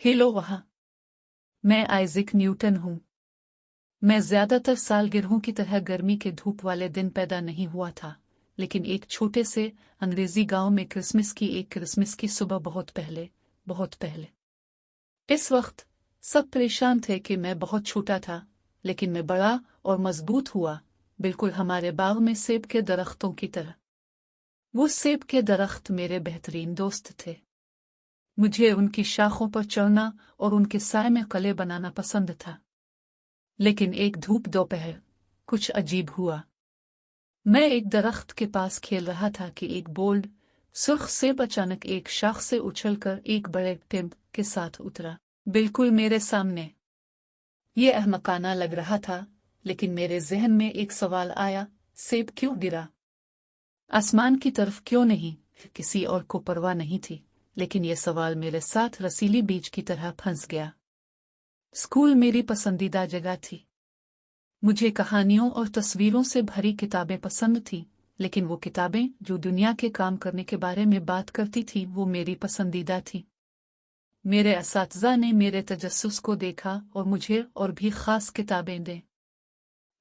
Hello वहाँ। मैं Isaac Newton हूँ। मैं ज्यादातर सालगिरहों की तरह गर्मी के धूप वाले दिन पैदा नहीं हुआ था, लेकिन एक छोटे से अंग्रेजी गांव में क्रिसमस की सुबह बहुत पहले। इस वक्त सब परेशान थे कि मैं बहुत छोटा था, लेकिन मैं बड़ा और मजबूत हुआ, बिल्कुल हमारे बाग में सेब के दरख्तों की तरह। वो सेब के दरख्त मेरे बेहतरीन दोस्त थे। मुझे उनकी शाखों पर चढ़ना और उनके साए में कले बनाना पसंद था। लेकिन एक धूप दोपहर कुछ अजीब हुआ। मैं एक दरख्त के पास खेल रहा था कि एक बोल्ड सुर्ख सेब अचानक एक शाख से उछलकर एक बड़े टिम्प के साथ उतरा, बिल्कुल मेरे सामने। ये अहमकाना लग रहा था, लेकिन मेरे जहन में एक सवाल आया, सेब क्यों गिरा? आसमान की तरफ क्यों नहीं? किसी और को परवाह नहीं थी, लेकिन यह सवाल मेरे साथ रसीली बीज की तरह फंस गया। स्कूल मेरी पसंदीदा जगह थी। मुझे कहानियों और तस्वीरों से भरी किताबें पसंद थीं, लेकिन वो किताबें जो दुनिया के काम करने के बारे में बात करती थीं वो मेरी पसंदीदा थीं। मेरे असातिज़ा ने मेरे तजस्सुस को देखा और मुझे और भी ख़ास किताबें दें।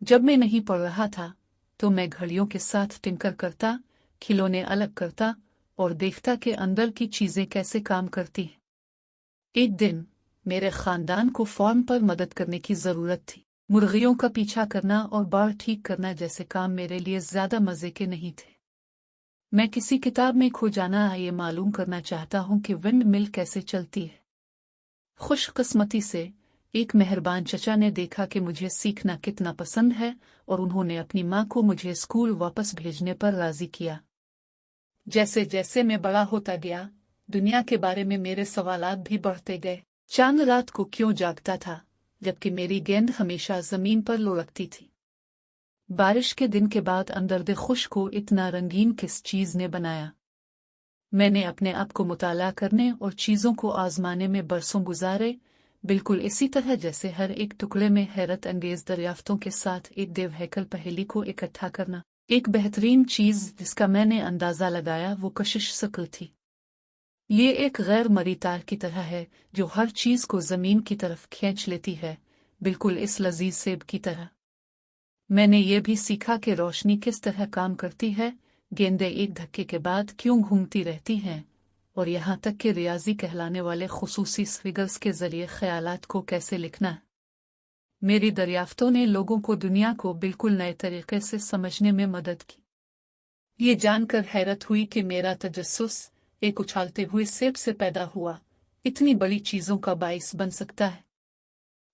जब मैं नहीं पढ़ रहा था तो मैं घड़ियों के साथ टिंकर करता, खिलौने अलग करता और देखता कि अंदर की चीज़ें कैसे काम करती हैं। एक दिन मेरे ख़ानदान को फॉर्म पर मदद करने की ज़रूरत थी। मुर्गियों का पीछा करना और बाड़ ठीक करना जैसे काम मेरे लिए ज्यादा मजे के नहीं थे। मैं किसी किताब में खो जाना ये मालूम करना चाहता हूँ कि विंड मिल कैसे चलती है। खुशकिस्मती से एक मेहरबान चचा ने देखा कि मुझे सीखना कितना पसंद है और उन्होंने अपनी माँ को मुझे स्कूल वापस भेजने पर राजी किया। जैसे जैसे मैं बड़ा होता गया, दुनिया के बारे में मेरे सवालात भी बढ़ते गए। चांद रात को क्यों जागता था जबकि मेरी गेंद हमेशा जमीन पर लुढ़कती थी? बारिश के दिन के बाद अंदर खुश को इतना रंगीन किस चीज ने बनाया? मैंने अपने आप को मुताला करने और चीजों को आजमाने में बरसों गुजारे, बिल्कुल इसी तरह जैसे हर एक टुकड़े में हैरत अंगेज दरियाफ्तों के साथ एक देवहैकल पहेली को इकट्ठा करना। एक बेहतरीन चीज जिसका मैंने अंदाजा लगाया वो कशिश शक्ल थी। ये एक गैर मरी तार की तरह है जो हर चीज को जमीन की तरफ खींच लेती है, बिल्कुल इस लजीज सेब की तरह। मैंने ये भी सीखा कि रोशनी किस तरह काम करती है, गेंदें एक धक्के के बाद क्यों घूमती रहती हैं, और यहाँ तक कि रियाजी कहलाने वाले खुसूसी फिगर्स के जरिए ख्यालात को कैसे लिखना है। मेरी दरियाफ्तों ने लोगों को दुनिया को बिल्कुल नए तरीके से समझने में मदद की। ये जानकर हैरत हुई कि मेरा तजस्सुस एक उछालते हुए सेब से पैदा हुआ इतनी बड़ी चीजों का बाइस बन सकता है।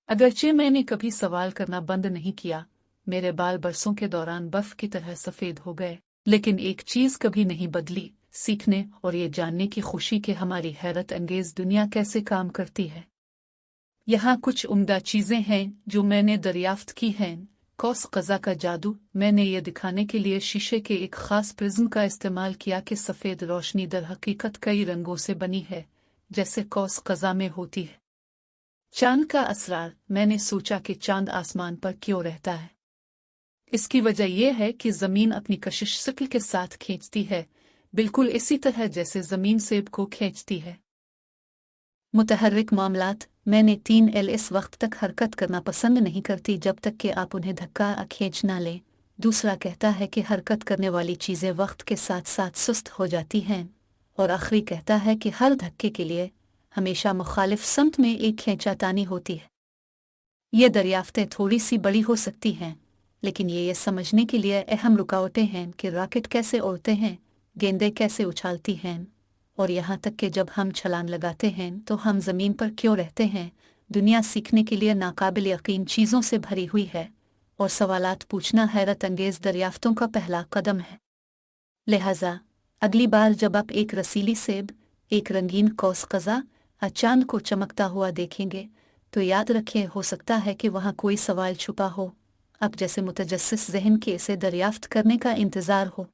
अगरचे मैंने कभी सवाल करना बंद नहीं किया, मेरे बाल बरसों के दौरान बर्फ की तरह सफेद हो गए, लेकिन एक चीज कभी नहीं बदली, सीखने और ये जानने की खुशी कि हमारी हैरत अंगेज दुनिया कैसे काम करती है। यहाँ कुछ उम्दा चीजें हैं जो मैंने दरियाफ्त की हैं। कौस कज़ा का जादू। मैंने ये दिखाने के लिए शीशे के एक खास प्रिज्म का इस्तेमाल किया कि सफ़ेद रोशनी दर हकीकत कई रंगों से बनी है, जैसे कौस कज़ा में होती है। चांद का असरार। मैंने सोचा कि चांद आसमान पर क्यों रहता है। इसकी वजह यह है कि ज़मीन अपनी कशिश शक्ल के साथ खींचती है, बिल्कुल इसी तरह जैसे ज़मीन सेब को खींचती है। मुतहर्रिक मामलात। मैंने 3 L इस वक्त तक हरकत करना पसंद नहीं करती जब तक कि आप उन्हें धक्का खींच ना लें। दूसरा कहता है कि हरकत करने वाली चीज़ें वक्त के साथ साथ सुस्त हो जाती हैं, और आखिरी कहता है कि हर धक्के के लिए हमेशा मुखालिफ समत में एक खींचातानी होती है। ये दरियाफ्तें थोड़ी सी बड़ी हो सकती हैं, लेकिन ये समझने के लिए अहम रुकावटें हैं कि रॉकेट कैसे उड़ते हैं, गेंदें कैसे उछालती हैं, और यहाँ तक कि जब हम छलांग लगाते हैं तो हम ज़मीन पर क्यों रहते हैं। दुनिया सीखने के लिए नाकाबिल यकीन चीज़ों से भरी हुई है, और सवालात पूछना हैरत अंगेज दरियाफ्तों का पहला कदम है। लिहाजा अगली बार जब आप एक रसीली सेब, एक रंगीन कौस कज़ा या चांद को चमकता हुआ देखेंगे तो याद रखें, हो सकता है कि वहाँ कोई सवाल छुपा हो, अब जैसे मुतजस्सिस ज़हन के इसे दरियाफ्त करने का इंतज़ार हो।